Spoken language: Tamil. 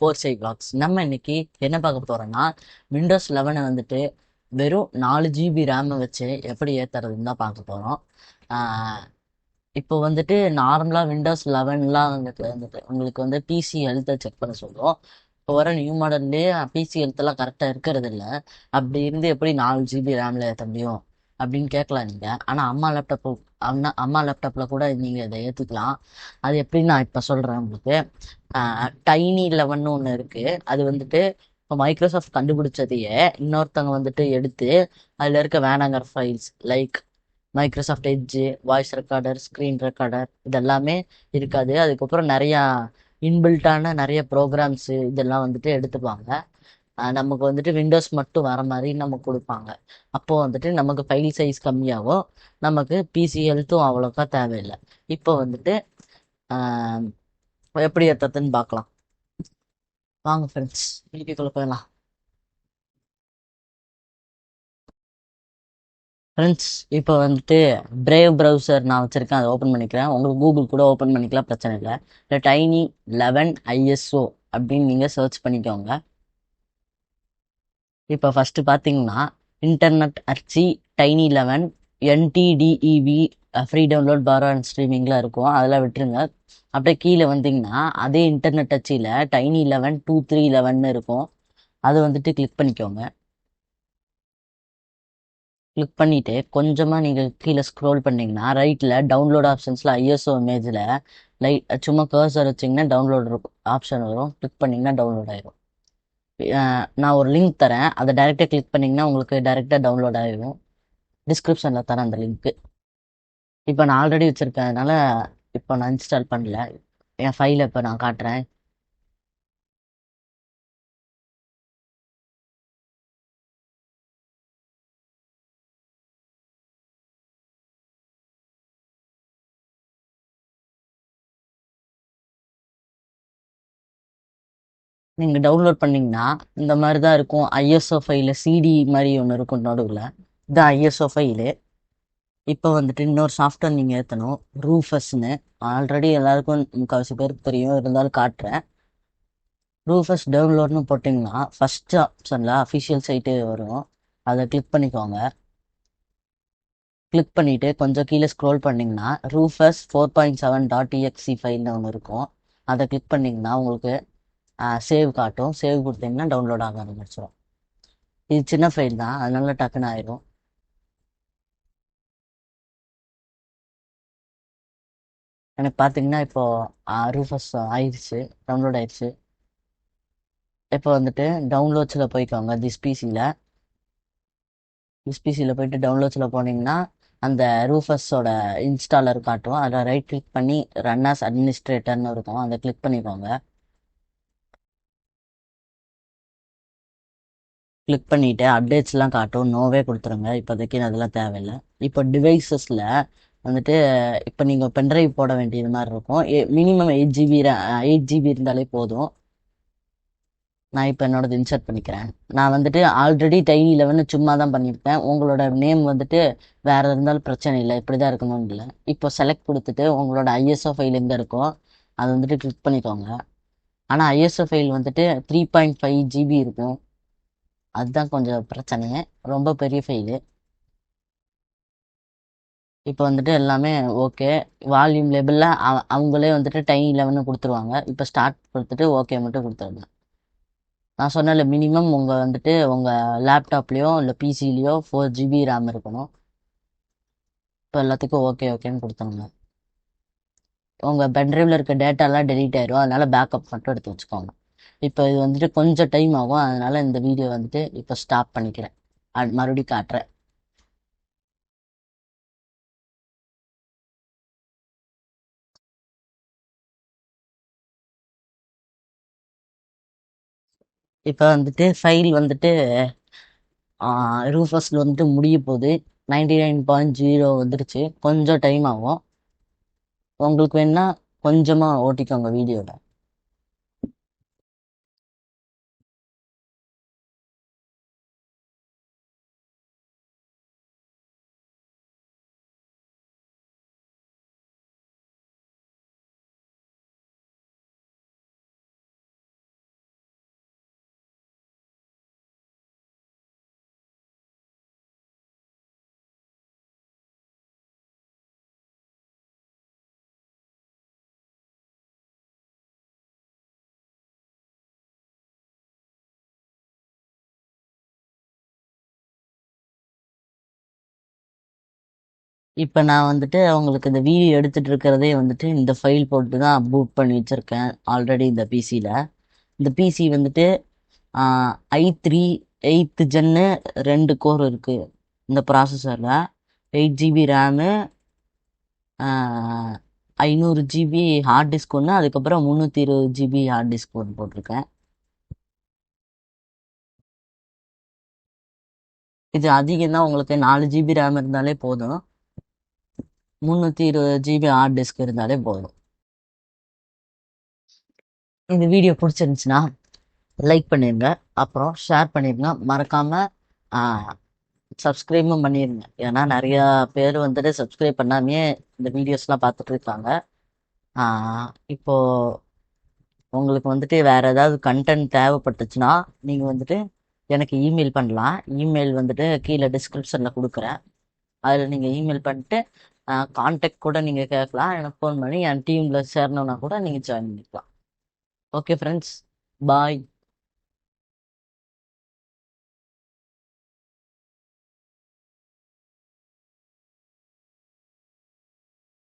ஃபோர் சை பிளாக்ஸ். நம்ம இன்னைக்கு என்ன பார்க்க போறோம்னா விண்டோஸ் 11 வந்துட்டு வெறும் 4 GB ரேமை வச்சு எப்படி ஏத்துறதுன்னு தான் பார்க்க போறோம். ஆஹ் இப்போ வந்துட்டு நார்மலாக விண்டோஸ் 11லாம் வந்துட்டு உங்களுக்கு வந்து பிசி ஹெல்த்தை செக் பண்ண சொல்லுவோம். இப்போ வர நியூ மாடல்லே பிசி ஹெல்த்தெல்லாம் கரெக்டாக இருக்கிறது இல்லை. அப்படி இருந்து எப்படி 4 GB ரேமில் ஏற்ற முடியும் அப்படின்னு கேட்கலாம் நீங்கள். ஆனால் அம்மா லேப்டாப்பில் கூட நீங்கள் இதை ஏற்றுக்கலாம். அது எப்படின்னு நான் இப்போ சொல்கிறேன் உங்களுக்கு. டைனி 11 ஒன்று இருக்குது. அது வந்துட்டு இப்போ மைக்ரோசாஃப்ட் கண்டுபிடிச்சதையே இன்னொருத்தவங்க வந்துட்டு எடுத்து அதில் இருக்க வேணாங்கிற files like Microsoft edge, voice recorder, screen recorder இதெல்லாமே இருக்காது. அதுக்கப்புறம் நிறையா இன்பில்ட்டான நிறைய ப்ரோக்ராம்ஸு இதெல்லாம் வந்துட்டு எடுத்துப்பாங்க. நமக்கு வந்துட்டு விண்டோஸ் மட்டும் வர மாதிரி நமக்கு கொடுப்பாங்க. அப்போது வந்துட்டு நமக்கு ஃபைல் சைஸ் கம்மியாகும். நமக்கு பிசி ஹெல்த்தும் அவ்வளோக்கா தேவையில்லை. இப்போ வந்துட்டு ஆஹ் எப்படி ஏற்றதுன்னு பார்க்கலாம். வாங்க ஃப்ரெண்ட்ஸ், வீடியோக்குள்ளே போயிடலாம். ஃப்ரெண்ட்ஸ், இப்போ வந்துட்டு பிரேவ் ப்ரௌசர் நான் வச்சுருக்கேன், அதை ஓப்பன் பண்ணிக்கிறேன். உங்களுக்கு கூகுள் கூட ஓப்பன் பண்ணிக்கலாம், பிரச்சனை இல்லை. இல்லை டைனி 11 ISO அப்படின்னு நீங்கள் சர்ச் பண்ணிக்கோங்க. இப்போ ஃபஸ்ட்டு பார்த்தீங்கன்னா internet archive tiny 11 NTDEV free download borrow and ஸ்ட்ரீமிங்லாம் இருக்கும், அதெல்லாம் விட்டுருங்க. அப்படியே கீழே வந்தீங்கன்னா அதே இன்டர்நெட் அச்சியில் டைனி 11 2311 இருக்கும். அது வந்துட்டு கிளிக் பண்ணிக்கோங்க. கிளிக் பண்ணிவிட்டு கொஞ்சமாக நீங்கள் கீழே ஸ்க்ரோல் பண்ணிங்கன்னா ரைட்டில் டவுன்லோட் ஆப்ஷன்ஸில் ISO இமேஜில் சும்மா கர்சர் வச்சிங்கன்னா டவுன்லோட் ஆப்ஷன் வரும். கிளிக் பண்ணிங்கன்னா டவுன்லோட் ஆயிரும். நான் ஒரு லிங்க் தரேன், அதை டைரெக்டாக கிளிக் பண்ணிங்கன்னா உங்களுக்கு டைரெக்டாக டவுன்லோட் ஆகிடும். டிஸ்கிரிப்ஷனில் தரேன் அந்த லிங்க்கு. இப்போ நான் ஆல்ரெடி வச்சுருக்கேன், இப்போ நான் இன்ஸ்டால் பண்ணல. என் ஃபைலை இப்போ நான் காட்டுறேன். நீங்கள் டவுன்லோட் பண்ணிங்கன்னா இந்த மாதிரி தான் இருக்கும். ISO ஃபைலு CD மாதிரி ஒன்று இருக்கும் நடுவில். இதுதான் ISO ஃபைலு. இப்போ வந்துட்டு இன்னொரு சாஃப்ட்வேர் நீங்கள் ஏற்றணும், ரூஃபஸ்ன்னு. ஆல்ரெடி எல்லாருக்கும் முக்கால்வாசி பேருக்கு தெரியும், இருந்தாலும் காட்டுறேன். ரூஃபஸ் டவுன்லோட்னு போட்டிங்கன்னா ஃபஸ்ட் ஆப்ஷனில் அஃபிஷியல் சைட்டு வரும், அதை கிளிக் பண்ணிக்கோங்க. கிளிக் பண்ணிவிட்டு கொஞ்சம் கீழே ஸ்க்ரோல் பண்ணிங்கன்னா ரூஃபஸ் 4.7.exe ஃபைல்னு ஒன்று இருக்கும். அதை கிளிக் பண்ணிங்கன்னா உங்களுக்கு சேவ் காட்டும். சேவ் கொடுத்தீங்கன்னா டவுன்லோட் ஆக ஆரம்பிச்சிடும். இது சின்ன ஃபைல் தான், அதனால டக்குன்னு ஆயிடும். எனக்கு பார்த்தீங்கன்னா இப்போது ரூஃபஸ் ஆயிடுச்சு, டவுன்லோட் ஆயிடுச்சு. இப்போ வந்துட்டு டவுன்லோட்ஸில் போய்க்கோங்க. திஸ் பிசியில் போயிட்டு டவுன்லோட்ஸில் போனீங்கன்னா அந்த ரூஃபஸோட இன்ஸ்டாலர் காட்டும். அதில் ரைட் கிளிக் பண்ணி ரன் ஆஸ் அட்மினிஸ்ட்ரேட்டர்னு இருக்கும், அதை கிளிக் பண்ணிக்கோங்க. கிளிக் பண்ணிவிட்டு அப்டேட்ஸ்லாம் காட்டும், நோவே கொடுத்துருங்க. இப்போதைக்கு அதெல்லாம் தேவையில்லை. இப்போ டிவைசஸில் வந்துட்டு இப்போ நீங்கள் பென்ட்ரைவ் போட வேண்டியது மாதிரி இருக்கும். மினிமம் 8 GB இருந்தாலே போதும். நான் இப்போ என்னோடது இன்சர்ட் பண்ணிக்கிறேன். நான் வந்துட்டு ஆல்ரெடி டைனி 11 சும்மா தான் பண்ணியிருக்கேன். உங்களோட நேம் வந்துட்டு வேறு இருந்தாலும் பிரச்சனை இல்லை, இப்படி தான் இருக்கணும்னு இல்லை. இப்போ செலக்ட் கொடுத்துட்டு உங்களோட ISO ஃபைல் எங்கே இருக்கோ அதை வந்துட்டு கிளிக் பண்ணிக்கோங்க. ஆனால் ISO ஃபைல் வந்துட்டு 3.5 GB இருக்கும், அதுதான் கொஞ்சம் பிரச்சனை. ரொம்ப பெரிய ஃபைலு. இப்போ வந்துட்டு எல்லாமே ஓகே. வால்யூம் லேபிளில் அவங்களே வந்துட்டு டைனி 11 கொடுத்துருவாங்க. இப்போ ஸ்டார்ட் கொடுத்துட்டு ஓகே மட்டும் கொடுத்துருங்க. நான் சொன்னல மினிமம் உங்கள் லேப்டாப்லேயோ இல்லை பிசிலேயோ 4 GB ரேம் இருக்கணும். இப்போ எல்லாத்துக்கும் ஓகே ஓகேன்னு கொடுத்துருங்க. உங்கள் பென்ட்ரைவில் இருக்க டேட்டாலாம் டெலீட் ஆயிரும், அதனால் பேக்கப் மட்டும் எடுத்து வச்சுக்கோங்க. இப்போ இது வந்துட்டு கொஞ்சம் டைம் ஆகும், அதனால் இந்த வீடியோ வந்துட்டு இப்போ ஸ்டாப் பண்ணிக்கிறேன். மறுபடியும் காட்டுறேன். இப்போ வந்துட்டு ஃபைல் வந்துட்டு ரூஃபஸில் வந்துட்டு முடிய போகுது. 99.0 வந்துருச்சு. கொஞ்சம் டைம் ஆகும். உங்களுக்கு வேணுன்னா கொஞ்சமாக ஓட்டிக்கோங்க வீடியோவில். இப்போ நான் வந்துட்டு அவங்களுக்கு இந்த வீடியோ எடுத்துட்டு இருக்கிறதே வந்துட்டு இந்த ஃபைல் போட்டு தான் பூட் பண்ணி வச்சுருக்கேன் ஆல்ரெடி இந்த பிசியில். இந்த பிசி வந்துட்டு i3 8th ஜென்னு 2 கோர் இருக்குது இந்த ப்ராசஸரில். 8 GB RAM, 500 GB hard disk ஒன்று, அதுக்கப்புறம் 320 GB ஹார்ட் டிஸ்க் ஒன்று போட்டிருக்கேன். இது அதிகம் தான், உங்களுக்கு 4 GB ரேம் இருந்தாலே போதும், 320 GB ஹார்ட் டிஸ்க் இருந்தாலே போதும். இந்த வீடியோ பிடிச்சிருந்துச்சுன்னா லைக் பண்ணிடுங்க, அப்புறம் ஷேர் பண்ணிடுங்க, மறக்காமல் சப்ஸ்கிரைபும் பண்ணிடுங்க. ஏன்னா நிறையா பேர் வந்துட்டு சப்ஸ்கிரைப் பண்ணாமையே இந்த வீடியோஸ்லாம் பார்த்துட்டு இருக்காங்க. இப்போ உங்களுக்கு வந்துட்டு வேறு ஏதாவது கண்டென்ட் தேவைப்பட்டுச்சுன்னா நீங்கள் வந்துட்டு எனக்கு இமெயில் பண்ணலாம். இமெயில் வந்துட்டு கீழே டிஸ்கிரிப்ஷனில் கொடுக்குறேன். அதில் நீங்கள் இமெயில் பண்ணிட்டு கான்டாக்ட் கூட நீங்கள் கேட்கலாம். எனக்கு ஃபோன் பண்ணி என் டீமில் சேரணுன்னா கூட நீங்கள் ஜாயின் பண்ணிக்கலாம். ஓகே ஃப்ரெண்ட்ஸ், பாய்.